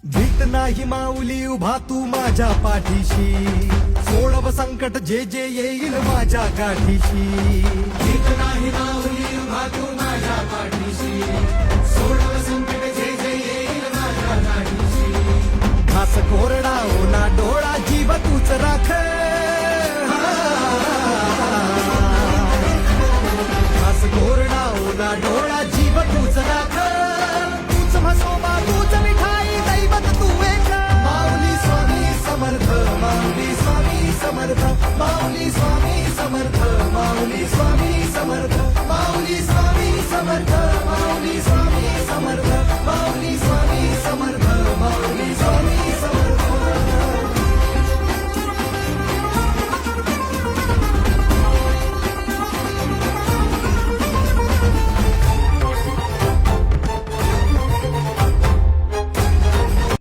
भीत नाही माऊली उभा तू माझ्या पाठीशी, सोडव संकट जे जे येईल माझ्या गाठीशी. भीत नाही माऊली उभा तू माझ्या पाठीशी, सोडव संकट